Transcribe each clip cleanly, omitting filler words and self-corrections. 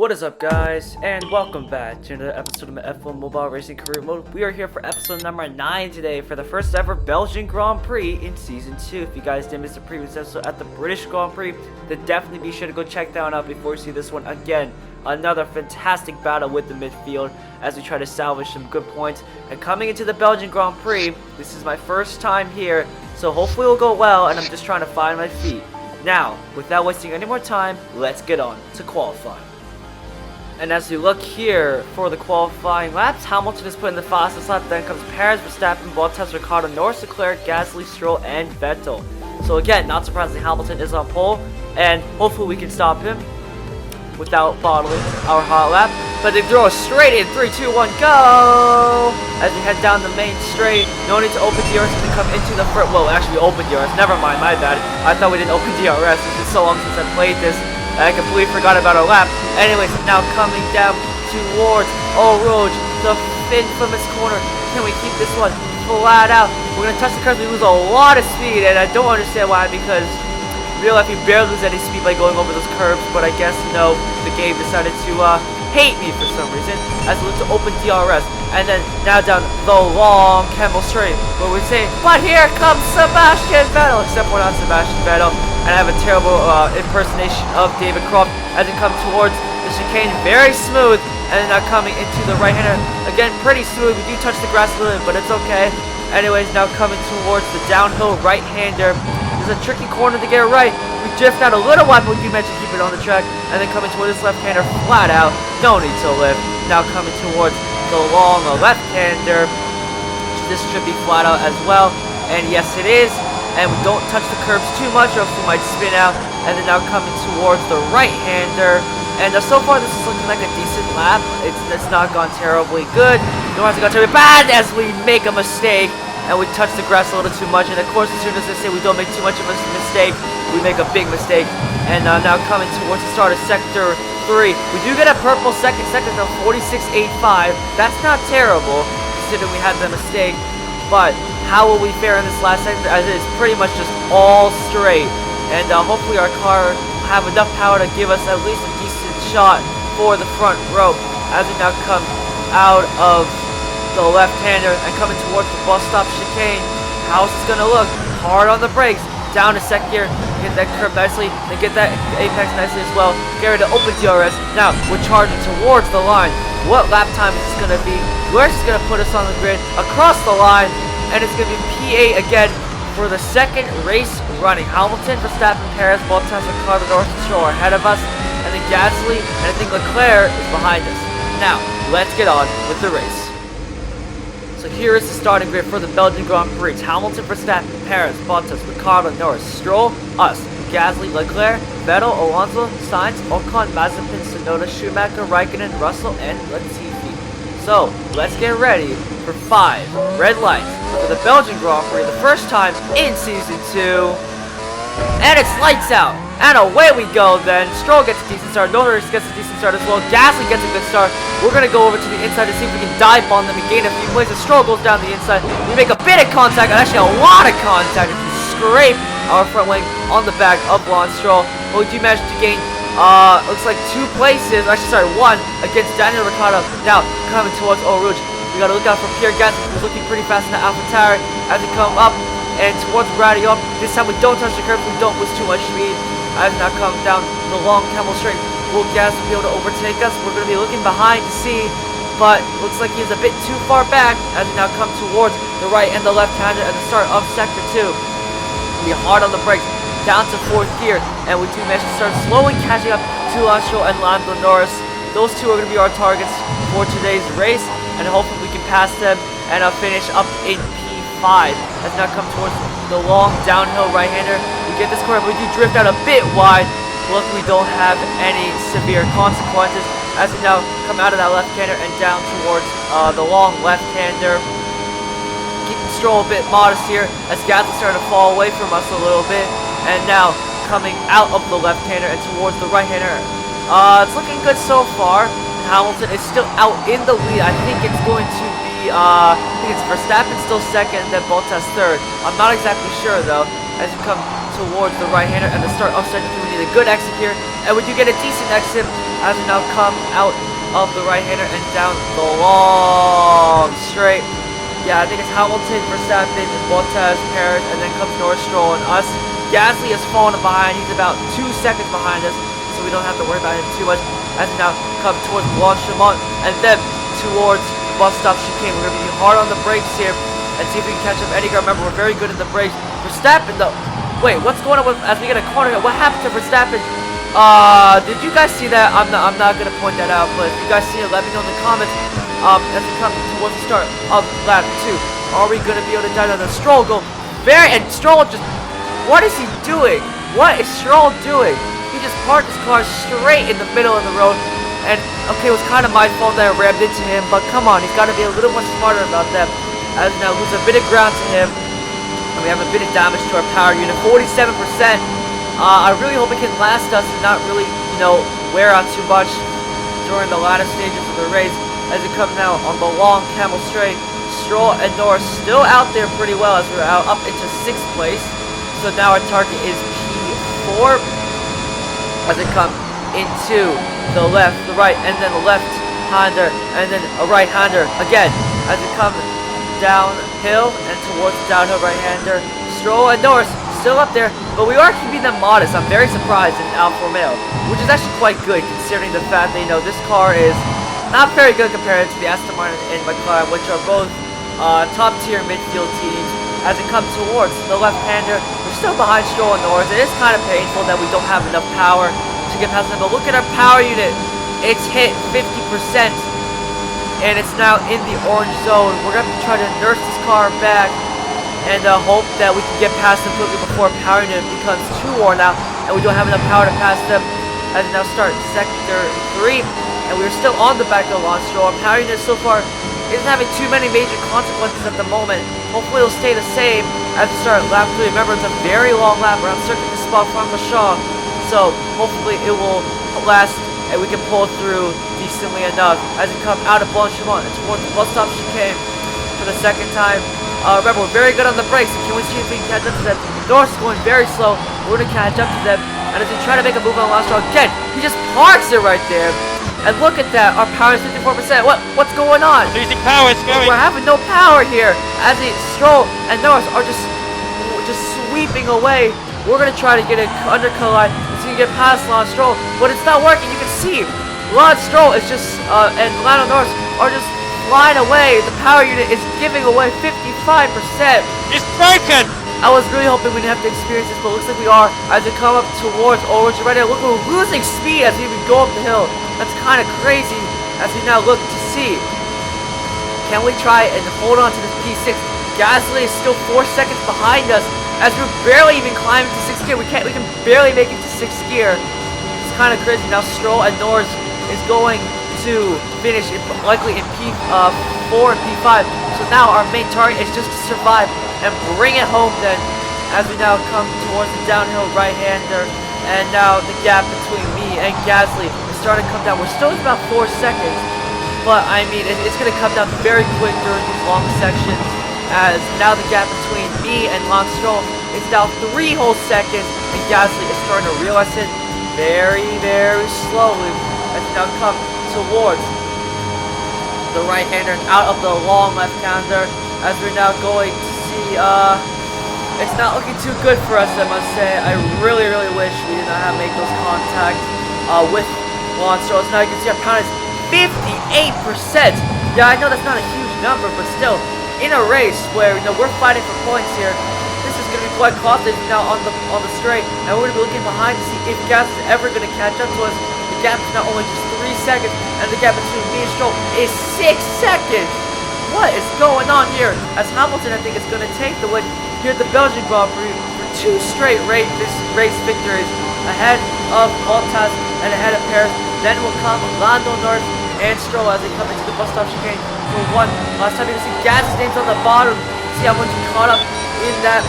What is up, guys, and welcome back to another episode of my F1 Mobile Racing Career Mode. We are here for episode number 9 today for the first ever Belgian Grand Prix in Season 2. If you guys didn't miss the previous episode at the British Grand Prix, then definitely be sure to go check that one out before you see this one again. Another fantastic battle with the midfield as we try to salvage some good points. And coming into the Belgian Grand Prix, this is my first time here, so hopefully it will go well, and I'm just trying to find my feet. Now, without wasting any more time, let's get on to qualifying. And as we look here for the qualifying laps, Hamilton is put in the fastest lap, then comes Perez, Verstappen, Bottas, Ricciardo, Norris, Leclerc, Gasly, Stroll, and Vettel. So again, not surprisingly, Hamilton is on pole, and hopefully we can stop him without bottling our hot lap. But they throw us straight in, 3, 2, 1, go! As we head down the main straight, no need to open DRS to come into the first. Well, actually we opened DRS, never mind, my bad. I thought we didn't open DRS, it's been so long since I played this. I completely forgot about our lap. Anyways, now coming down towards Eau Rouge, the infamous corner. Can we keep this one flat out? We're going to touch the curve. We lose a lot of speed, and I don't understand why, because in real life you barely lose any speed by going over those curves, but I guess, you know, the game decided to hate me for some reason as we look to open DRS. And then now down the long Camel Straight, where we say, but here comes Sebastian Vettel, except we're not Sebastian Vettel. And I have a terrible impersonation of David Croft as it comes towards the chicane, very smooth, and then now coming into the right-hander, again pretty smooth. We do touch the grass a little bit, but it's okay. Anyways, now coming towards the downhill right-hander. There's a tricky corner to get it right. We drift out a little wide, but we do mention keep it on the track, and then coming towards this left-hander flat out, no need to lift. Now coming towards the long left-hander. This should be flat out as well, and yes it is. And we don't touch the curbs too much or else we might spin out. And then now coming towards the right-hander. And so far this is looking like a decent lap. It's not gone terribly good. Nor has it gone terribly bad as we make a mistake. And we touch the grass a little too much. And of course, as soon as they say we don't make too much of a mistake, we make a big mistake. And now coming towards the start of Sector 3. We do get a purple second of 46.85. That's not terrible, considering we had the mistake. But how will we fare in this last sector, as it's pretty much just all straight. And hopefully our car will have enough power to give us at least a decent shot for the front row as we now come out of the left-hander and coming towards the bus stop chicane. How's this going to look? Hard on the brakes. Down to second gear. Get that curve nicely. And get that apex nicely as well. Get ready to open DRS. Now we're charging towards the line. What lap time is this going to be? Where's this going to put us on the grid? Across the line. And it's going to be P8 again for the second race running. Hamilton, Verstappen, Perez, Bottas, Ricciardo, Norris, and Stroll are ahead of us. And then Gasly, and I think Leclerc is behind us. Now, let's get on with the race. So here is the starting grid for the Belgian Grand Prix. It's Hamilton, Verstappen, Perez, Bottas, Ricciardo, Norris, Stroll, us, Gasly, Leclerc, Vettel, Alonso, Sainz, Ocon, Mazepin, Tsunoda, Schumacher, Raikkonen, Russell, and Latifi. So, let's get ready for 5 red lights for the Belgian Grand Prix, the first time in Season 2. And it's lights out. And away we go then. Stroll gets a decent start. Norris gets a decent start as well. Gasly gets a good start. We're going to go over to the inside to see if we can dive bomb them and gain a few places. Stroll goes down the inside. We make a bit of contact, and actually a lot of contact. If you scrape our front wing on the back of Lance Stroll. But we do manage to gain looks like 2 places, actually sorry, 1 against Daniel Ricciardo. Now coming towards Eau Rouge, we gotta look out for Pierre Gasly, who's looking pretty fast in the AlphaTauri as we come up and towards Radio. This time we don't touch the curb, we don't lose too much speed. As we now come down the long Camel Straight, will Gasly be able to overtake us? We're gonna be looking behind to see, but looks like he's a bit too far back as we now come towards the right and the left-hander at the start of Sector 2. Be hard on the brakes. Down to 4th gear, and we do manage to start slowly catching up to Lance Stroll and Lando Norris. Those 2 are going to be our targets for today's race, and hopefully we can pass them and finish up in P5. As now come towards the long downhill right-hander. We get this corner, but we do drift out a bit wide. Luckily we don't have any severe consequences as we now come out of that left-hander and down towards the long left-hander. Keeping Stroll a bit modest here as Gasly starting to fall away from us a little bit. And now coming out of the left-hander and towards the right-hander. It's looking good so far. Hamilton is still out in the lead. I think it's going to be, I think it's Verstappen still second and then Bottas third. I'm not exactly sure though. as you come towards the right-hander and the start of second. We need a good exit here, and we do get a decent exit as we now come out of the right-hander and down the long straight. Yeah, I think it's Hamilton, Verstappen, Bottas, Perez, and then comes Norris, Stroll, and us. Gasly has fallen behind. He's about 2 seconds behind us, so we don't have to worry about him too much. As we now come towards Blanchimont and then towards bus stop chicane. We're going to be hard on the brakes here and see if we can catch up Eddie. Remember, we're very good at the brakes. Verstappen, though. Wait, what's going on with, as we get a corner here? What happened to Verstappen? Did you guys see that? I'm not going to point that out, but if you guys see it, let me know in the comments. As we come towards the start of lap 2, are we going to be able to dive on the Stroll go? And Stroll just, what is he doing? What is Stroll doing? He just parked his car straight in the middle of the road. And, okay, it was kind of my fault that I rammed into him, but come on, he's got to be a little more smarter about that. As now lose a bit of ground to him. And we have a bit of damage to our power unit, 47%. I really hope it can last us and not really, wear out too much during the latter stages of the race. As we come now on the long camel straight, Stroll and Norris still out there pretty well as we're out up into 6th place. So now our target is P4 as it comes into the left, the right, and then the left-hander, and then a right-hander again as we come downhill and towards the downhill right-hander. Stroll and Norris still up there, but we are keeping them modest. I'm very surprised in Alfa Romeo, which is actually quite good considering the fact that this car is not very good compared to the Aston Martin and McLaren, which are both top-tier midfield teams. As it comes towards the left-hander, we're still behind Stroll and Norris. It is kind of painful that we don't have enough power to get past them, but look at our power unit. It's hit 50%, and it's now in the orange zone. We're going to try to nurse this car back and hope that we can get past them quickly before power unit becomes too worn out, and we don't have enough power to pass them. As we now start sector 3, and we're still on the back of Lance Stroll. Our power unit so far isn't having too many major consequences at the moment. Hopefully it'll stay the same as we start lap 3. Remember, it's a very long lap around circuit to Spa-Francorchamps, so hopefully it will last and we can pull through decently enough as we come out of Blanchimont and towards the bus stop chicane for the second time. Remember, we're very good on the brakes, and can we see if we can catch up to them? Norris is going very slow. We're going to catch up to them, and as we try to make a move on Lance Stroll again, he just parks it right there. And look at that, our power is 54%. What's going on? Losing power, it's going. We're having no power here. As the Stroll and Norris are just sweeping away. We're gonna try to get it under collide so we can get past Lance Stroll, but it's not working. You can see Lance Stroll is just and Lando Norris are just flying away. The power unit is giving away 55%. It's broken. I was really hoping we didn't have to experience this, but it looks like we are. As we come up towards Orange right now, look, we're losing speed as we even go up the hill. That's kind of crazy as we now look to see. Can we try and hold on to this P6? Gasly is still 4 seconds behind us as we're barely even climbing to 6th gear. We can barely make it to 6th gear. It's kind of crazy. Now Stroll and Norris is going to finish likely in P4 and P5. So now our main target is just to survive and bring it home then, as we now come towards the downhill right-hander, and now the gap between me and Gasly is starting to come down. We're still at about 4 seconds, but I mean it's going to come down very quick during these long sections, as now the gap between me and Lance Stroll is now 3 whole seconds, and Gasly is starting to realize it very, very slowly as we now come towards the right-hander and out of the long left-hander, as we're now going to see, it's not looking too good for us, I must say. I really, really wish we did not have made those contacts with Lance Stroll. Now you can see our pound is 58%. Yeah, I know that's not a huge number, but still, in a race where we're fighting for points here, this is going to be quite costly now on the straight, and we're going to be looking behind to see if Gas is ever going to catch up to us. The gap is now only just 3 seconds, and the gap between me and Stroll is 6 seconds. What is going on here? As Hamilton, I think, is going to take the win here at the Belgian Grand Prix for 2 straight race victories ahead of Bottas and ahead of Perez. Then will come Lando Norris and Stroll as they come into the bus stop chicane for 1 last time. You can see Gas's names on the bottom. See how much he caught up in that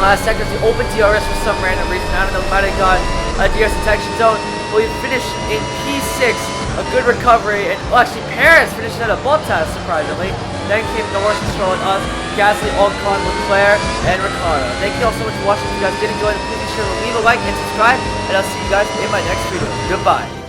last second. The open DRS for some random reason. I don't know, might have got a DRS detection zone. But we finished in P6 a good recovery, and well, actually Paris finishing at a Bottas surprisingly. Then came Norris, Stroll, and us, Gasly, Ocon, Leclerc, and Ricciardo. Thank you all so much for watching. If you guys did enjoy, please be sure to leave a like and subscribe, and I'll see you guys in my next video. Goodbye.